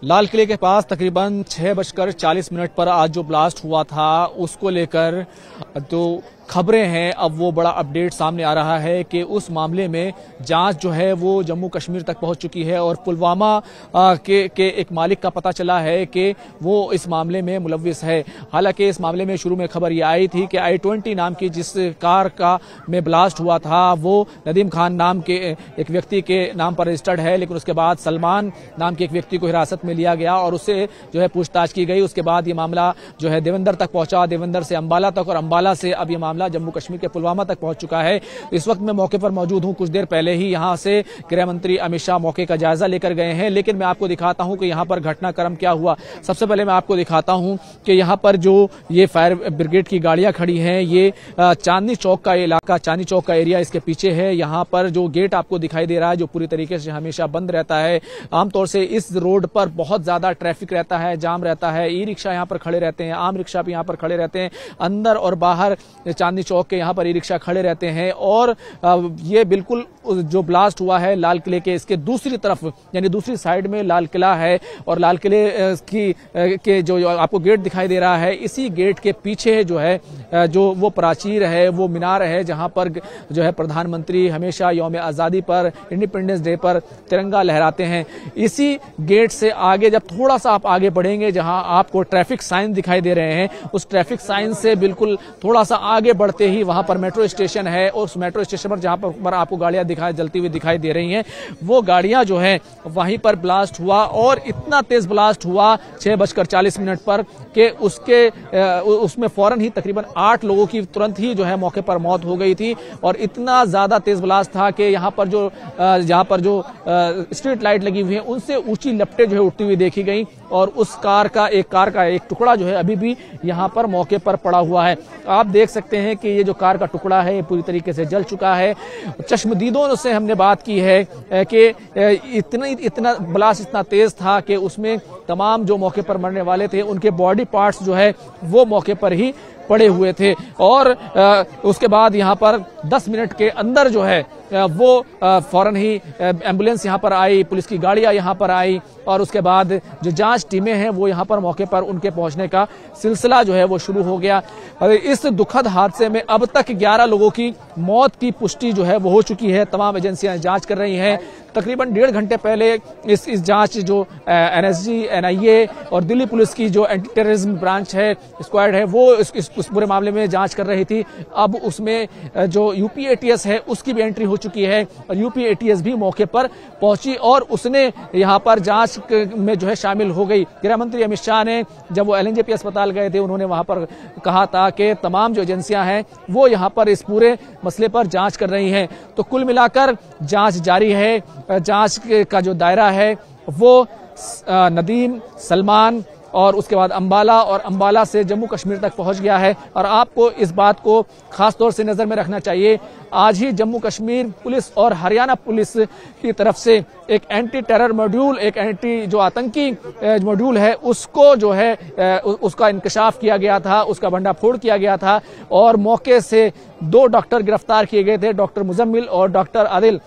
लाल किले के पास तकरीबन 6:40 पर आज जो ब्लास्ट हुआ था उसको लेकर तो खबरें हैं। अब वो बड़ा अपडेट सामने आ रहा है कि उस मामले में जांच जो है वो जम्मू कश्मीर तक पहुंच चुकी है और पुलवामा के एक मालिक का पता चला है कि वो इस मामले में मुलव्विस है। हालांकि इस मामले में शुरू में खबर ये आई थी कि i20 नाम की जिस कार का में ब्लास्ट हुआ था वो नदीम खान नाम के एक व्यक्ति के नाम पर रजिस्टर्ड है, लेकिन उसके बाद सलमान नाम के एक व्यक्ति को हिरासत में लिया गया और उससे जो है पूछताछ की गई। उसके बाद ये मामला जो है देवेंद्र तक पहुंचा, देवेंद्र से अंबाला तक और अंबाला से अब ये मामला जम्मू कश्मीर के पुलवामा तक पहुंच चुका है। इस वक्त मैं मौके पर मौजूद हूं। कुछ देर पहले ही यहां से गृह मंत्री अमित शाह मौके का जायजा लेकर गए हैं, लेकिन मैं आपको दिखाता हूं कि यहां पर घटनाक्रम क्या हुआ। सबसे पहले मैं आपको दिखाता हूं कि यहां पर जो ये फायर ब्रिगेड की गाड़ियां खड़ी हैं, ये चांदनी चौक का इलाका, चांदनी चौक का एरिया इसके पीछे है। यहां पर जो गेट आपको दिखाई दे रहा है जो पूरी तरीके से हमेशा बंद रहता है। आमतौर से इस रोड पर बहुत ज्यादा ट्रैफिक रहता है, जाम रहता है। ई रिक्शा यहां पर खड़े रहते हैं, आम रिक्शा भी यहां पर खड़े रहते हैं। अंदर और बाहर चांदनी चौक के यहाँ पर ई रिक्शा खड़े रहते हैं। और ये बिल्कुल जो ब्लास्ट हुआ है लाल किले के इसके दूसरी तरफ यानी दूसरी साइड में लाल किला है और लाल किले के जो आपको गेट दिखाई दे रहा है, इसी गेट के पीछे जो है जो वो प्राचीर है, वो मीनार है जहां पर जो है प्रधानमंत्री हमेशा यौम आज़ादी पर, इंडिपेंडेंस डे पर तिरंगा लहराते हैं। इसी गेट से आगे जब थोड़ा सा आप आगे बढ़ेंगे जहां आपको ट्रैफिक साइन दिखाई दे रहे हैं, उस ट्रैफिक साइन से बिल्कुल थोड़ा सा आगे बढ़ते ही वहां पर मेट्रो स्टेशन है और उस मेट्रो स्टेशन पर जहां पर आपको गाड़ियां जलती हुई दिखाई दे रही हैं, वो गाड़ियां जो है वहीं पर ब्लास्ट हुआ और इतना तेज ब्लास्ट हुआ 6:40 पर कि उसमें फौरन ही तकरीबन 8 लोगों की तुरंत ही जो है मौके पर मौत हो गई थी। और इतना ज्यादा तेज ब्लास्ट था कि यहाँ पर जो स्ट्रीट लाइट लगी हुई है उनसे ऊंची लपटें जो है उठती हुई देखी गई और उस कार का एक टुकड़ा जो है अभी भी यहाँ पर मौके पर पड़ा हुआ है। आप देख सकते हैं कि ये जो कार का टुकड़ा है पूरी तरीके से जल चुका है। चश्मदीदों से हमने बात की है कि इतना ब्लास्ट इतना तेज था कि उसमें तमाम जो मौके पर मरने वाले थे उनके बॉडी पार्ट्स जो है वो मौके पर ही पड़े हुए थे। और उसके बाद यहाँ पर 10 मिनट के अंदर जो है वो फौरन ही एम्बुलेंस यहाँ पर आई, पुलिस की गाड़ियां यहाँ पर आई और उसके बाद जो जांच टीमें हैं वो यहाँ पर मौके पर उनके पहुंचने का सिलसिला जो है वो शुरू हो गया। इस दुखद हादसे में अब तक 11 लोगों की मौत की पुष्टि जो है वो हो चुकी है। तमाम एजेंसियां जांच कर रही हैं। तकरीबन 1.5 घंटे पहले इस जांच जो NSG, NIA और दिल्ली पुलिस की जो एंटी टेररिज्म ब्रांच है, स्क्वाड है, वो इस पूरे मामले में जांच कर रही थी। अब उसमें जो UP ATS है उसकी भी एंट्री हो चुकी है और UP ATS भी मौके पर पहुंची और उसने यहाँ पर जांच में जो है शामिल हो गई। गृह मंत्री अमित शाह ने जब वो LNJP अस्पताल गए थे उन्होंने वहां पर कहा था कि तमाम जो एजेंसियां हैं वो यहाँ पर इस पूरे मसले पर जांच कर रही हैं। तो कुल मिलाकर जांच जारी है। जांच का जो दायरा है वो नदीम, सलमान और उसके बाद अंबाला और अंबाला से जम्मू कश्मीर तक पहुंच गया है। और आपको इस बात को खास तौर से नजर में रखना चाहिए, आज ही जम्मू कश्मीर पुलिस और हरियाणा पुलिस की तरफ से एक एंटी टेरर मॉड्यूल, एक एंटी जो आतंकी मॉड्यूल है उसको जो है उसका इंकशाफ किया गया था, उसका भंडाफोड़ किया गया था और मौके से 2 डॉक्टर गिरफ्तार किए गए थे, डॉक्टर मुजम्मिल और डॉक्टर आदिल।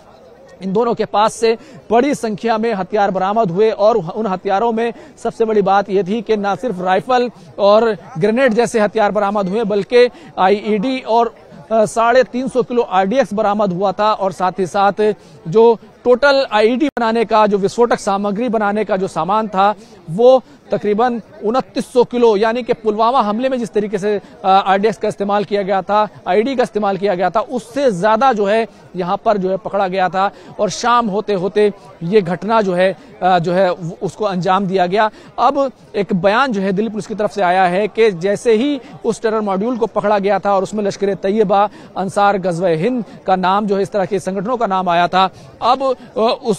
इन दोनों के पास से बड़ी संख्या में हथियार बरामद हुए और उन हथियारों में सबसे बड़ी बात यह थी कि न सिर्फ राइफल और ग्रेनेड जैसे हथियार बरामद हुए बल्कि IED और 350 किलो RDX बरामद हुआ था और साथ ही साथ जो टोटल IED बनाने का जो विस्फोटक सामग्री बनाने का जो सामान था वो तकरीबन 2900 किलो, यानी कि पुलवामा हमले में जिस तरीके से RDX का इस्तेमाल किया गया था, IED का इस्तेमाल किया गया था, उससे ज्यादा जो है यहाँ पर जो है पकड़ा गया था। और शाम होते होते ये घटना जो है उसको अंजाम दिया गया। अब एक बयान जो है दिल्ली पुलिस की तरफ से आया है कि जैसे ही उस टेरर मॉड्यूल को पकड़ा गया था और उसमें लश्कर तैयबा, अंसार गज़वे हिंद का नाम जो है इस तरह के संगठनों का नाम आया था, अब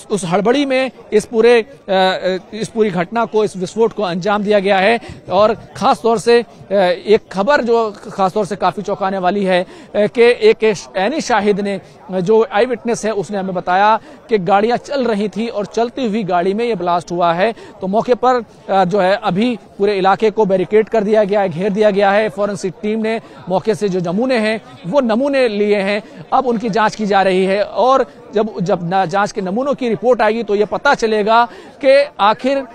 उस हड़बड़ी में इस पूरी घटना को, इस विस्फोट को अंजाम दिया गया है। और खास तौर से एक खबर जो खास तौर से काफी चौंकाने वाली है कि एक ऐनी शाहिद ने, जो आई विटनेस है, उसने हमें बताया कि गाड़ियां चल रही थी और चलती हुई गाड़ी में यह ब्लास्ट हुआ है। तो मौके पर जो है अभी पूरे इलाके को बैरिकेड कर दिया गया है, घेर दिया गया है। फॉरेंसिक टीम ने मौके से जो नमूने हैं वो नमूने लिए हैं, अब उनकी जांच की जा रही है और जब जांच के नमूनों की रिपोर्ट आएगी तो यह पता चलेगा कि आखिर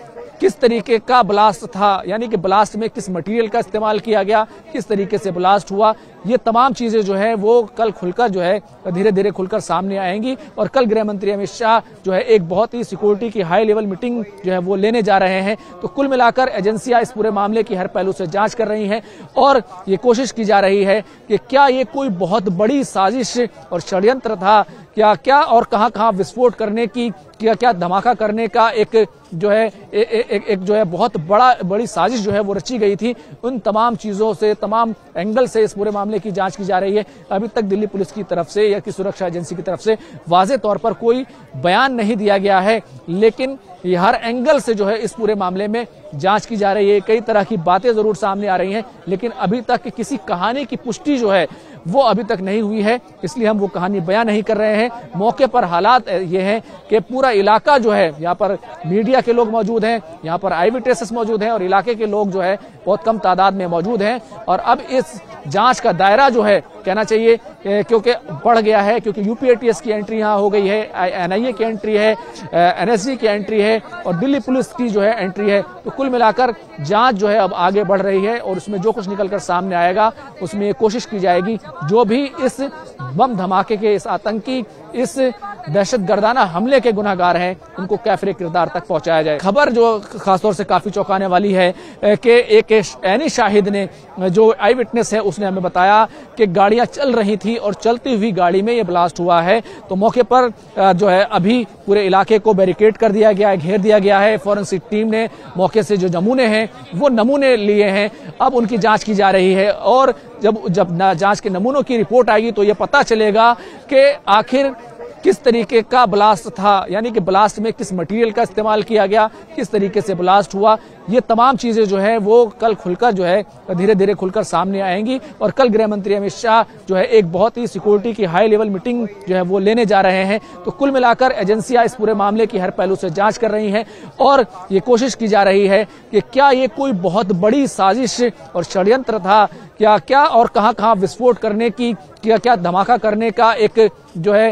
किस तरीके का ब्लास्ट था, यानी कि ब्लास्ट में किस मटेरियल का इस्तेमाल किया गया, किस तरीके से ब्लास्ट हुआ, ये तमाम चीजें जो है वो कल खुलकर जो है धीरे धीरे खुलकर सामने आएंगी। और कल गृह मंत्री अमित शाह जो है एक बहुत ही सिक्योरिटी की हाई लेवल मीटिंग जो है वो लेने जा रहे हैं। तो कुल मिलाकर एजेंसियां इस पूरे मामले की हर पहलू से जांच कर रही हैं और ये कोशिश की जा रही है कि क्या ये कोई बहुत बड़ी साजिश और षड्यंत्र था, क्या और कहां विस्फोट करने की, क्या धमाका करने का एक जो है एक जो है बहुत बड़ी साजिश जो है वो रची गई थी। उन तमाम चीजों से, तमाम एंगल से इस पूरे मामले की जांच की जा रही है। अभी तक दिल्ली पुलिस की तरफ से या कि सुरक्षा एजेंसी की तरफ से वाज़ेह तौर पर कोई बयान नहीं दिया गया है, लेकिन ये हर एंगल से जो है इस पूरे मामले में जांच की जा रही है। कई तरह की बातें जरूर सामने आ रही हैं, लेकिन अभी तक किसी कहानी की पुष्टि जो है वो अभी तक नहीं हुई है, इसलिए हम वो कहानी बयान नहीं कर रहे हैं। मौके पर हालात ये हैं कि पूरा इलाका जो है, यहाँ पर मीडिया के लोग मौजूद हैं, यहाँ पर आई विटनेसेस मौजूद हैं और इलाके के लोग जो है बहुत कम तादाद में मौजूद हैं। और अब इस जांच का दायरा जो है कहना चाहिए क्योंकि बढ़ गया है, क्योंकि यूपीएटीएस की एंट्री यहाँ हो गई है, एनआईए की एंट्री है, एनएसजी की एंट्री है और दिल्ली पुलिस की जो है एंट्री है। तो कुल मिलाकर जांच जो है अब आगे बढ़ रही है और उसमें जो कुछ निकलकर सामने आएगा उसमें कोशिश की जाएगी जो भी इस बम धमाके के, इस आतंकी, इस दहशतगर्दाना हमले के गुनाहगार हैं उनको कैफरे किरदार तक पहुंचाया जाए। खबर जो खासतौर से काफी चौंकाने वाली है कि एक एनी शाहिद ने, जो आई विटनेस है, उसने हमें बताया कि गाड़ियां चल रही थी और चलती हुई गाड़ी में ये ब्लास्ट हुआ है। तो मौके पर जो है अभी पूरे इलाके को बैरिकेड कर दिया गया है, घेर दिया गया है। फॉरेंसिक टीम ने मौके से जो नमूने हैं वो नमूने लिए हैं, अब उनकी जांच की जा रही है और जब जांच के नमूनों की रिपोर्ट आएगी तो ये पता चलेगा कि आखिर किस तरीके का ब्लास्ट था, यानी कि ब्लास्ट में किस मटेरियल का इस्तेमाल किया गया, किस तरीके से ब्लास्ट हुआ। ये तमाम चीजें जो है वो कल खुलकर जो है धीरे धीरे खुलकर सामने आएंगी। और कल गृह मंत्री अमित शाह जो है एक बहुत ही सिक्योरिटी की हाई लेवल मीटिंग जो है वो लेने जा रहे हैं। तो कुल मिलाकर एजेंसियां इस पूरे मामले की हर पहलू से जांच कर रही हैं और ये कोशिश की जा रही है कि क्या ये कोई बहुत बड़ी साजिश और षड्यंत्र था, क्या और कहां विस्फोट करने की, क्या धमाका करने का एक जो है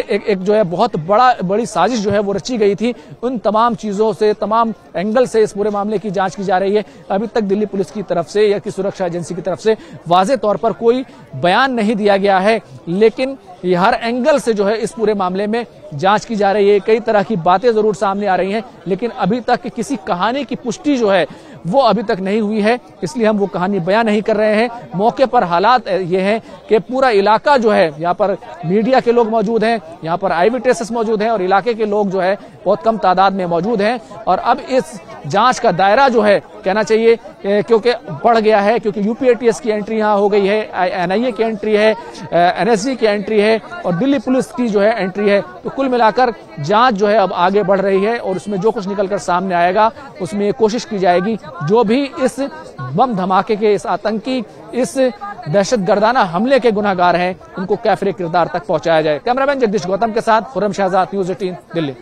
एक जो है बहुत बड़ी साजिश जो है वो रची गई थी। उन तमाम चीजों से, तमाम एंगल से इस पूरे मामले की जांच की जा रही है। अभी तक दिल्ली पुलिस की तरफ से या कि सुरक्षा एजेंसी की तरफ से वाज़ेह तौर पर कोई बयान नहीं दिया गया है, लेकिन ये हर एंगल से जो है इस पूरे मामले में जांच की जा रही है। कई तरह की बातें जरूर सामने आ रही हैं, लेकिन अभी तक किसी कहानी की पुष्टि जो है वो अभी तक नहीं हुई है, इसलिए हम वो कहानी बयान नहीं कर रहे हैं। मौके पर हालात ये हैं कि पूरा इलाका जो है, यहाँ पर मीडिया के लोग मौजूद हैं, यहाँ पर आई विटनेसेस मौजूद हैं और इलाके के लोग जो है बहुत कम तादाद में मौजूद हैं। और अब इस जांच का दायरा जो है कहना चाहिए क्योंकि बढ़ गया है, क्योंकि यूपीएटीएस की एंट्री यहाँ हो गई है, एनआईए की एंट्री है, एनएसजी की एंट्री है और दिल्ली पुलिस की जो है एंट्री है। तो कुल मिलाकर जांच जो है अब आगे बढ़ रही है और उसमें जो कुछ निकलकर सामने आएगा उसमें कोशिश की जाएगी जो भी इस बम धमाके के, इस आतंकी, इस दहशतगर्दाना हमले के गुनाहगार हैं उनको कैफरे किरदार तक पहुंचाया जाए। कैमरामैन जगदीश गौतम के साथ खुर्रम शहजाद, न्यूज़ 18 दिल्ली।